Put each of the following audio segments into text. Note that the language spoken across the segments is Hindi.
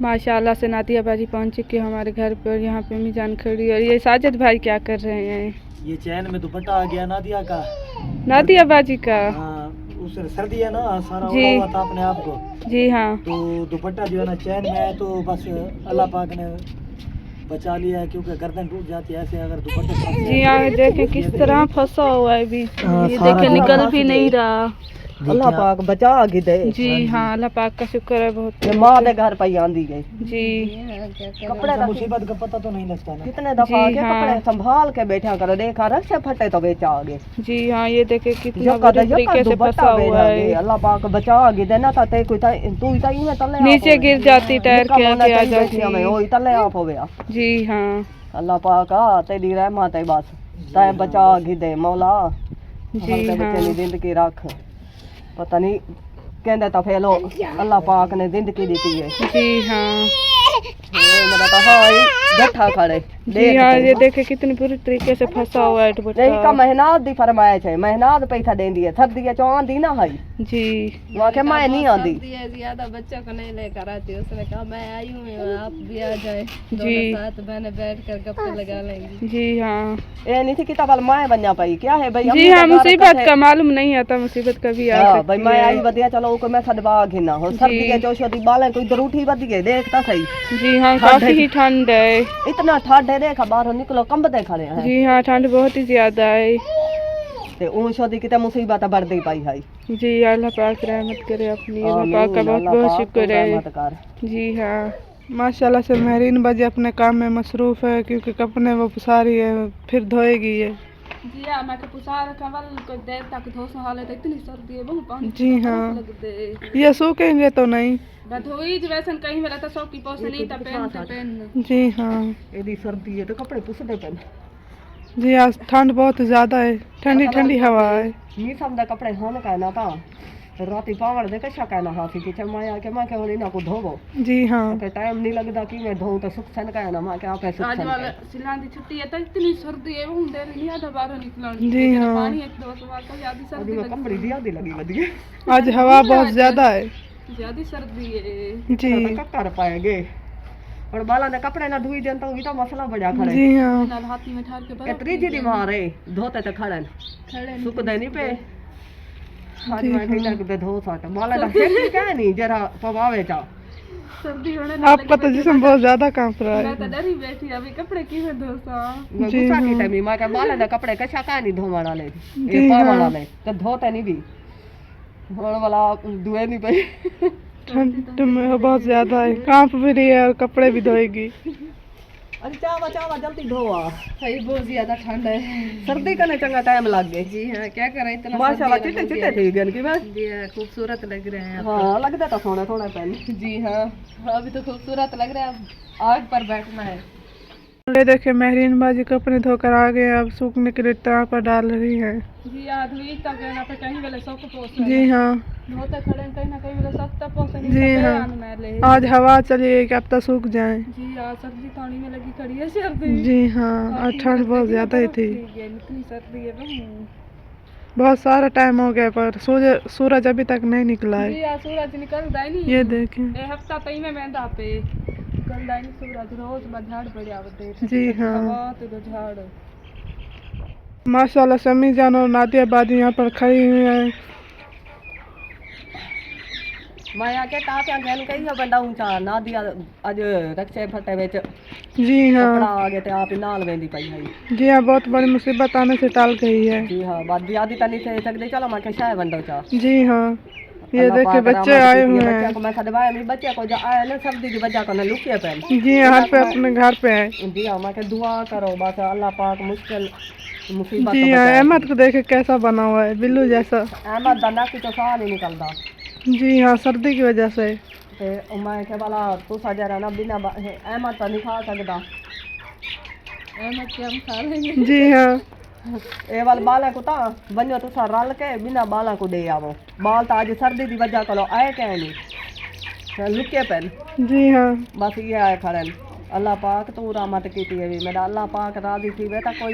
माशाल्लाह से नादिया बाजी पहुंच चुकी है हमारे घर पे और यहाँ पे अम्मी जान खड़ी और ये साजिद भाई क्या कर रहे हैं? ये चैन में दुपट्टा आ गया नादिया का। नादिया बाजी का? हाँ, उस सर्दी है ना, सारा जी। ओढ़ा हुआ था अपने आप को। जी हाँ। तो दुपट्टा जो है ना चैन में है, तो बस अल्लाह पाक ने बचा लिया है, क्योंकि गर्दन टूट जाती है ऐसे अगर दुपट्टे फंस जाए। जी हाँ, देखें किस तरह फंसा हुआ है अभी। हाँ, ये सारा देखें निकल भी फंस नहीं गया। रहा। अल्लाह पाक बचा के दे। जी हाँ, अल्लाह पाक का शुक्र है बहुत। ये माँ दे घर पे आंदी गई। जी कपड़े तो मुसीबत का पता तो नहीं लगता ना। कितने दफा जी के हाँ। कपड़े संभाल के बैठा करो, देखा रक्षे फटे तो बेचा आगे। जी हाँ, ये देखे कितना जो बुरी कदे तरीके से फंसा हुआ है। अल्लाह पाक बचा के देना था ते कोई तू ही में तले नीचे गिर जाती, टायर के आगे आ जाती। में ओई तले आप हो गया। जी हाँ। अल्लाह पाक आ तेरी रहमत है बस, तै बचा के दे मौला। जी हाँ। बच्चे नी जिंदगी रख, पता नहीं कहंदे तो फेलो अल्लाह पाक ने जिंदगी दी है। जी हाँ। मेरा तो हाई बैठा खड़े जी हाँ, ये देखे कितनी बुरी तरीके से फंसा हुआ है नहीं का दुपट्टा। मेहनत दी फरमाइश है, मेहनत पैसा देंदी है। सर्दी है चो आंदी ना है, जी वहाँ के मैं नहीं आंदी। ज्यादा बच्चों को नहीं लेकर आती, उसने कहा मैं आई हूँ आप भी आ जाए, जी। दोनों साथ बहने बैठ कर गप्पे लगा लेंगी। जी हाँ। ये नहीं थी कि तब मैं बनना पाई क्या है भाई। जी हाँ, मुसीबत का मालूम नहीं आता, मुसीबत कभी आ भाई सकती मैं आई है। बदिया चलो को मैं सदबा घिना हो। सर्दी है चो शोदी बाले कोई दरूठी बदी है देखता सही। जी हाँ, काफी ही ठंड है। इतना ठंड है, देखा बाहर निकलो कंबते खड़े हैं। जी हाँ, ठंड बहुत ही ज्यादा है। ते ऊं शोदी किते मुसीबत बढ़ दी पाई है। जी अल्लाह पाक रहमत करे अपनी, अल्लाह पाक का बहुत बहुत शुक्र है। जी हाँ। माशाल्लाह से महरीन बाजी अपने काम में मसरूफ है, क्योंकि कपड़े वो पसा रही है फिर धोएगी ये। जी हाँ, मैं पुसा रखा वाल को देर तक धो सहाले तो इतनी सर्दी है बहुत पानी जी हाँ, लग दे। ये सूखेंगे तो नहीं। बधोई वैसन कहीं मेरा तो सौ की पोस नहीं था पहन। जी हाँ। यदि सर्दी है तो कपड़े पुसते पहन। जी आज ठंड बहुत ज़्यादा है, ठंडी ठंडी हवा है। मी समझा कपड़े होने का ना था राती पावड़ दे कशा कहना हाथी की चमाया के मैं के ना को धोबो। जी हाँ। के टाइम नहीं लगता कि मैं धोऊं तो सुख सन का ना मैं के आप सुख आज सन वाला सिलान दी छुट्टी है तो इतनी सर्दी है बहुत देर नहीं आता बाहर निकलने। जी हाँ। पानी एक दो सवाल तो ज्यादा सर्दी में कंबड़ी दिया दी लगी बदी आज हवा बहुत ज़्यादा है। ज्यादा सर्दी है। जी तो कर पाएंगे और बाला ने कपड़े ना धोई देन तो भी तो मसला बड़ा खड़े। जी हाँ। नाल हाथी में ठार के बर्फ इतनी जी बीमार है धोते तो खड़न खड़े सुख दे नहीं पे। आज मैं कहना कि धो साट बाला का है क्या नहीं जरा पवावे जा सर्दी होने आपका तो जिस्म बहुत ज़्यादा कांप रहा मैं है। तो डरी बैठी अभी कपड़े की में धोसा। मैं जी गुस्सा की हाँ। टाइम मैं के बाला ने कपड़े कशा का नहीं धोवाना ले जी ये पावाना हाँ। ले तो धोते नहीं भी होने वाला दुए नहीं पे। ठंड में बहुत ज़्यादा है, कांप भी रही है और कपड़े भी धोएगी। अरे चावा चावा जल्दी धोआ, सही बहुत ज्यादा ठंड है। सर्दी का चंगा टाइम लग गए। जी हाँ, क्या करें इतना माशाल्लाह चिट्टे चिट्टे थी गन की मैं। जी हाँ, खूबसूरत लग रहे हैं आप। हाँ लगता था सोने थोड़ा पहन। जी हाँ, अभी तो खूबसूरत लग रहा है। अब आग पर बैठना है। ये देखिए महरीन बाजी कपड़े धोकर आ गए, अब सूखने के लिए तार पर डाल रही है। जी आदमी तक ना पे कहीं वाले सौ को पोस जी हाँ। धोते खड़े कहीं ना कहीं वाले सख्त पोस जी हाँ। आज हवा चली है कि अब तक सूख जाए। जी आज सर्दी पानी में लगी खड़ी है सर्दी। जी हाँ, आज ठंड बहुत ज़्यादा ही थी। इतनी सर्दी है बहुत। बहुत सारा टाइम हो गया पर सूरज अभी तक नहीं निकला है। जी आज सूरज निकलता ही नहीं। ये देखें। ए हफ्ता तई में मैं पे निकलता ही नहीं सूरज, रोज में झाड़ पड़ आवते। जी हाँ। बहुत तो झाड़। माशाल्लाह समी जान और नादिया बाजी यहाँ पर खड़ी हुई है। मैं आके तात्या गन कही है बंदा ऊंचा ना दिया आज रक्षे फटे बेच जी कपड़ा हाँ। आ गए थे आप नाल वेंदी पई है। जी हाँ, बहुत बड़ी मुसीबत आने से टाल गई है। जी हाँ बात भी आदि तनी से सकदे चलो मैं के शाय बंदो चा। जी हाँ। ये देखिए बच्चे आए हुए हैं। बच्चे को मैं सदवाया मेरे बच्चे को जो आया ना सर्दी की वजह को ना लुकिए पहन। जी हाँ, हर पे अपने घर पे है। जी हाँ मैं के दुआ करो बस अल्लाह पाक मुश्किल मुसीबत जी हाँ, अहमद को देखे कैसा बना हुआ है, बिल्लू जैसा। अहमद दंदा की तो साह नहीं निकलता। जी हाँ, सर्दी की वजह से। ते मैं के वाला तू सजरा ना बिना अहमद तो नहीं खा सकता। अहमद के हम खा लेंगे। जी हाँ। ए वाल बाला को ता बनो तुसा रल के बिना बाला को दे आवो बाल तो आज सर्दी की वजह कलो आए क्या नहीं लुके पहन। जी हाँ। बस ये आए खड़न अल्लाह पाक तू रहमत की है मेरा अल्लाह पाक राजी थी बेटा कोई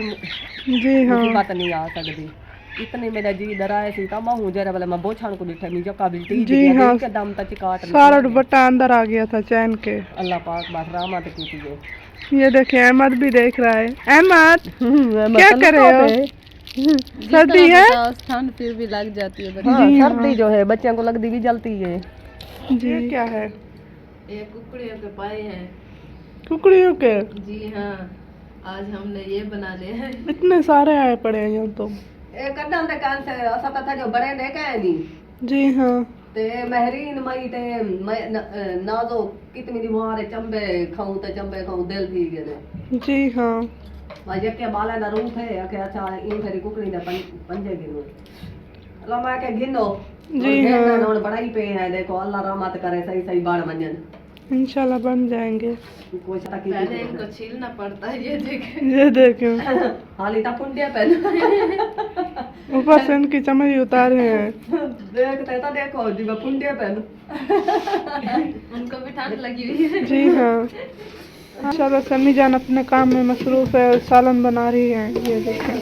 जी हाँ। मुसीबत नहीं आ सकती। इतने मेरा जी डराए सी ता महू जरा वाला मैं बोछान को दिठा नी जो काबिल ती जी हाँ। के दम तक काट सारा दुपट्टा अंदर आ गया था चैन के। अल्लाह पाक बस रहमत की थी ये देखिए अहमद भी देख रहा है। अहमद क्या कर रहे हो? सर्दी है? ठंड फिर भी लग जाती है हाँ, सर्दी जो है बच्चों को लगती भी जलती है। जी क्या है? ये कुकड़ियों के पाए हैं। कुकड़ियों के? जी हाँ, आज हमने ये बनाने हैं। इतने सारे आए पड़े हैं यहाँ तो। ए कदम ते कान से असा था जो बड़े ने कहे नी जी हाँ। ते महरीन मई ते नाजो कितनी दी मारे चंबे खाऊं ते चंबे खाऊं दिल थी गए। जी हाँ। माजे के बाला ना रूप है के अच्छा इन फेरी कुकड़ी ने पंजे गिनो अल्लाह मैं के गिनो जी हाँ। ना बड़ाई पे है देखो अल्लाह रहमत करे सही सही बाण मनन इंशाल्लाह बन जाएंगे। कोई सता की पहले इनको छीलना पड़ता है, ये देखें। ये देखो हाली ता पुंडे पहले ऊपर से इनकी चमड़ी उतारे हैं। देखते तो देखो जी मैं पुंडे पहन उनको भी ठंड लगी हुई है। जी हाँ। इंशाल्लाह सन्नी जान अपने काम में मसरूफ है, सालन बना रही है। ये देखें।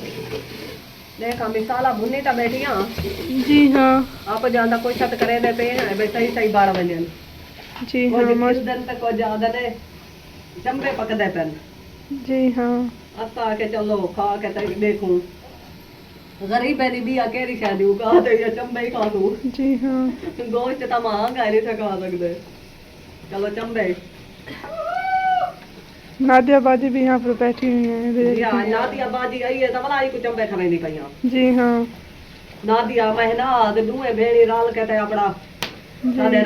देख हम साला भुन्नी ता बैठिया जी हाँ। आप जानदा कोई छत करे दे पे है बे सही सही बाण मनन जी वो हाँ। जिस दिन तक को ज्यादा ने चंबे पकदे पेन जी हाँ। असा के चलो खा के तक देखूं गरीब है भी अकेली शादी का तो ये चंबे ही खा दूं जी हाँ। गोश्त तो महंगा है नहीं से खा सकते चलो चंबे नादिया बाजी भी यहाँ पर बैठी हुई है। जी हाँ नादिया बाजी आई है तो मलाई को चंबे खाने नहीं पईया जी हाँ। नादिया महीना दुए भेड़ी राल के ते अपना साडे